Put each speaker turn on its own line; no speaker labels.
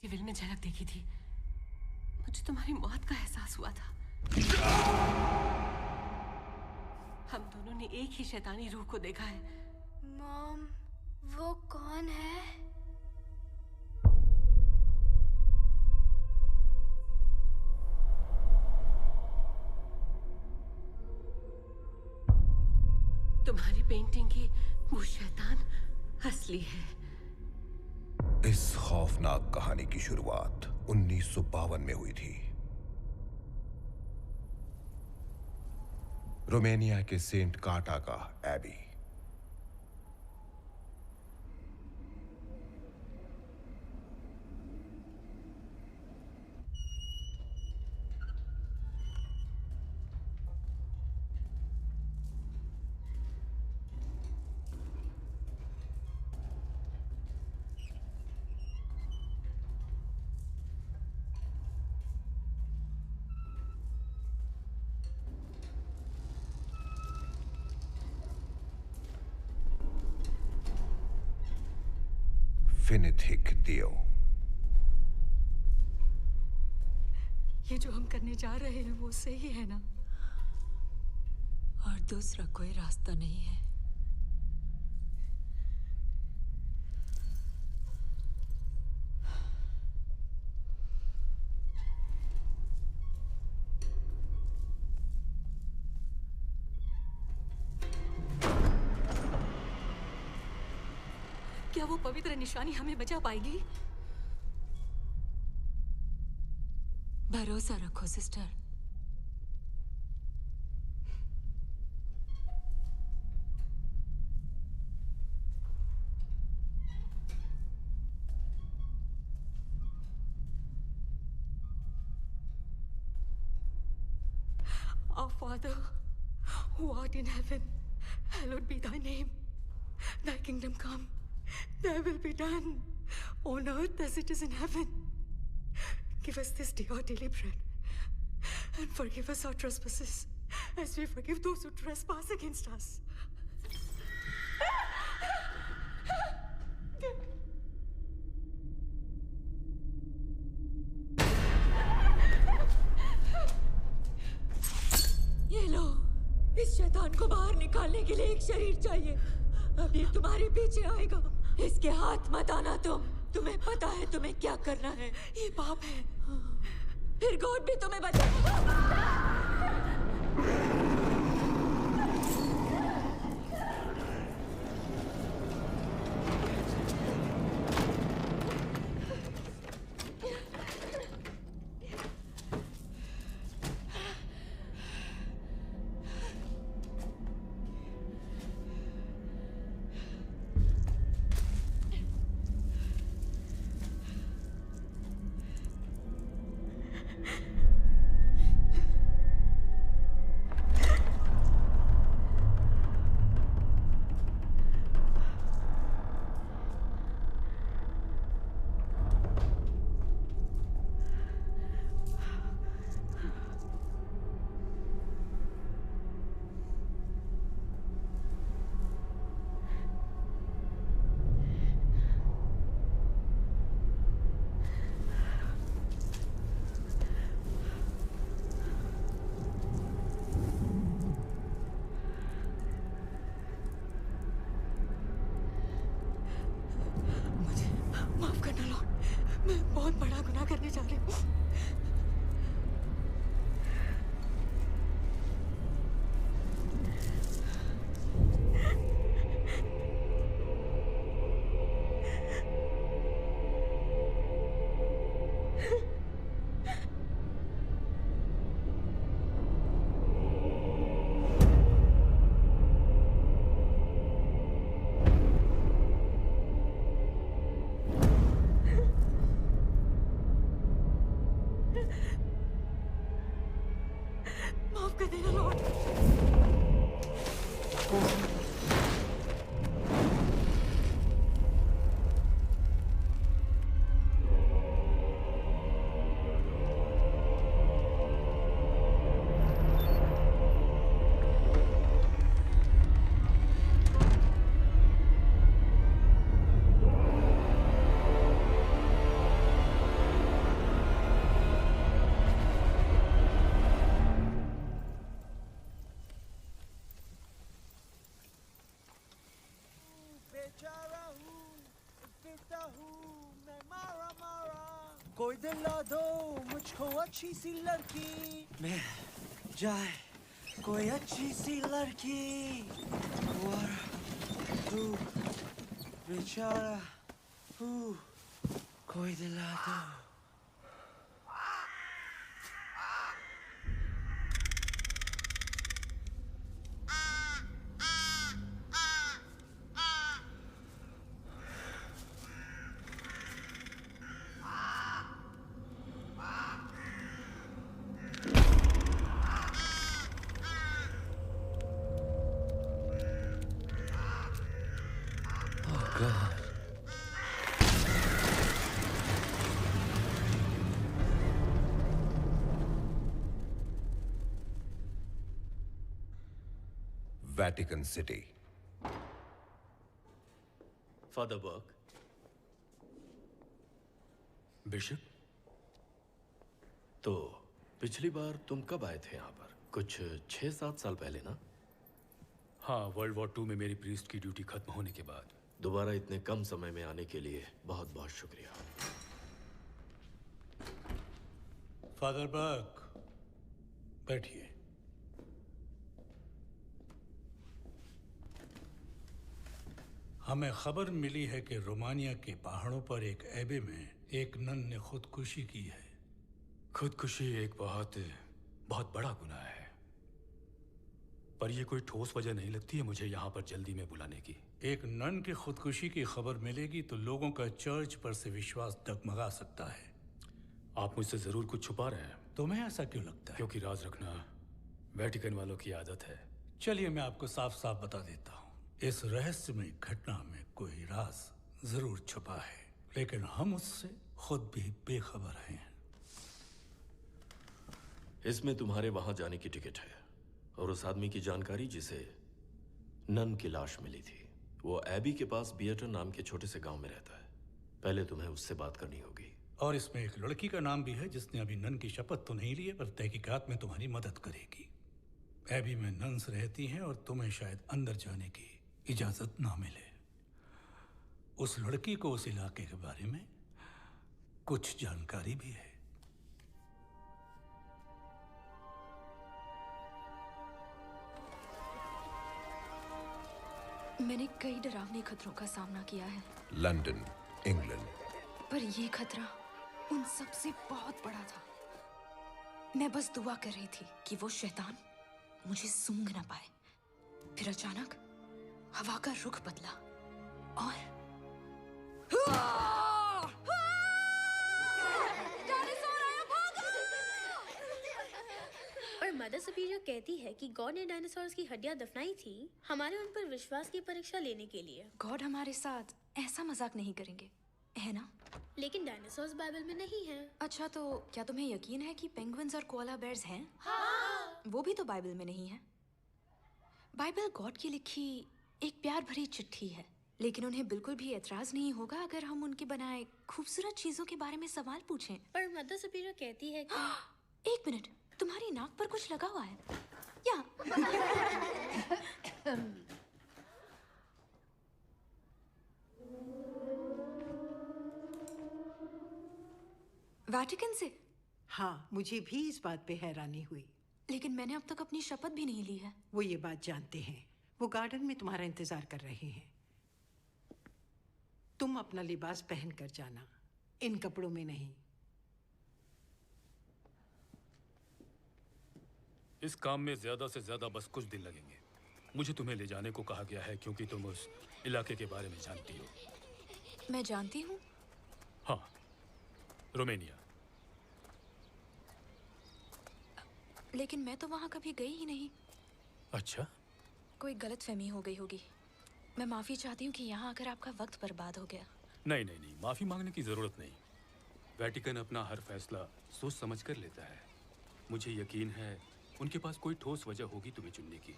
Will में झलक देखी थी। मुझे तुम्हारी मौत का एहसास हुआ था। हम दोनों ने एक ही शैतानी रूह को देखा है।
मॉम, वो कौन है?
तुम्हारी पेंटिंग की वो शैतान असली है।
इस खौफनाक कहानी की शुरुआत 1952 में हुई थी। रोमानिया के सेंट काटा का एबी। फिनिथिक दियो।
ये जो हम करने जा रहे हैं वो सही है ना? और दूसरा कोई रास्ता नहीं है। क्या वो पवित्र निशानी हमें बचा पाएगी? भरोसा रखो sister. Our Father, who art in heaven, hallowed be thy name. Thy kingdom come. Thy will be done on earth as it is in heaven. Give us this day our daily bread, and forgive us our trespasses, as we forgive those who trespass against us. ये लो, इस शैतान को बाहर निकालने के लिए एक शरीर चाहिए। अब ये तुम्हारे पीछे आएगा। इसके हाथ मत आना तुम्हें पता है तुम्हें क्या करना है। ये पाप है। फिर गॉड भी तुम्हें बचाएगा।
हूँ मैं मारा मारा, कोई दिला दो मुझको अच्छी सी लड़की, मैं जाए कोई अच्छी सी लड़की, और तू बेचारा कोई दिला दो।
Vatican City.
Father Burke.
Bishop,
तो पिछली बार तुम कब आए थे यहाँ पर? कुछ 6-7 साल पहले ना?
हाँ, वर्ल्ड वॉर 2 में मेरी प्रीस्ट की ड्यूटी खत्म होने के बाद।
दोबारा इतने कम समय में आने के लिए बहुत बहुत शुक्रिया।
फादर बर्क, बैठिए। हमें खबर मिली है कि रोमानिया के पहाड़ों पर एक एबे में एक नन ने खुदकुशी की है।
खुदकुशी एक बहुत बड़ा गुनाह है, पर यह कोई ठोस वजह नहीं लगती है मुझे यहाँ पर जल्दी में बुलाने की।
एक नन की खुदकुशी की खबर मिलेगी तो लोगों का चर्च पर से विश्वास डगमगा सकता है।
आप मुझसे जरूर कुछ छुपा रहे हैं।
तुम्हें ऐसा क्यों लगता है?
क्योंकि राज रखना वेटिकन वालों की आदत है।
चलिए मैं आपको साफ साफ बता देता हूँ, इस रहस्यमय घटना में कोई राज जरूर छुपा है, लेकिन हम उससे खुद भी बेखबर हैं।
इसमें तुम्हारे वहां जाने की टिकट है, और उस आदमी की जानकारी जिसे नन की लाश मिली थी, वो एबी के पास बियटर नाम के छोटे से गांव में रहता है। पहले तुम्हें उससे बात करनी होगी।
और इसमें एक लड़की का नाम भी है जिसने अभी नन की शपथ तो नहीं ली है, पर तहकीकात में तुम्हारी मदद करेगी। एबी में नन्स रहती हैं और तुम्हें शायद अंदर जाने की इजाजत ना मिले। उस लड़की को उस इलाके के बारे में कुछ जानकारी भी है।
मैंने कई डरावने खतरों का सामना किया है,
लंदन, इंग्लैंड।
पर ये खतरा उन सब से बहुत बड़ा था। मैं बस दुआ कर रही थी कि वो शैतान मुझे सूंघ ना पाए। फिर अचानक हवा का रुख बदला और
और मदर सुपीरियर कहती है कि गॉड ने डायनासोर्स की हड्डियां दफनाई थी हमारे उन पर विश्वास की परीक्षा लेने के लिए।
गॉड हमारे साथ ऐसा मजाक नहीं करेंगे, है ना?
लेकिन डायनासोर्स बाइबल में नहीं है।
अच्छा, तो क्या तुम्हें यकीन है कि पेंगुइन्स और कोआला बेयर्स हैं? हाँ। वो भी तो बाइबल में नहीं है। बाइबल गॉड की लिखी एक प्यार भरी चिट्ठी है, लेकिन उन्हें बिल्कुल भी एतराज नहीं होगा अगर हम उनके बनाए खूबसूरत चीजों के बारे में सवाल पूछें।
पर मदर सुपीरियर कहती है कि
एक मिनट, तुम्हारी नाक पर कुछ लगा हुआ है या? वेटिकन से?
हाँ, मुझे भी इस बात पे हैरानी हुई।
लेकिन मैंने अब तक अपनी शपथ भी नहीं ली है।
वो ये बात जानते हैं। वो गार्डन में तुम्हारा इंतजार कर रहे हैं। तुम अपना लिबास पहन कर जाना, इन कपड़ों में नहीं।
इस काम में ज्यादा से ज्यादा बस कुछ दिन लगेंगे। मुझे तुम्हें ले जाने को कहा गया है क्योंकि तुम उस इलाके के बारे में जानती हो।
मैं जानती हूँ।
हाँ, रोमानिया।
लेकिन मैं तो वहाँ कभी गई ही नहीं।
अच्छा,
कोई गलतफहमी हो गई होगी। मैं माफी चाहती हूँ कि यहाँ आकर आपका वक्त बर्बाद हो गया।
नहीं नहीं नहीं, माफी मांगने की जरूरत नहीं। वेटिकन अपना हर फैसला सोच समझ कर लेता है। मुझे यकीन है उनके पास कोई ठोस वजह होगी तुम्हें चुनने की।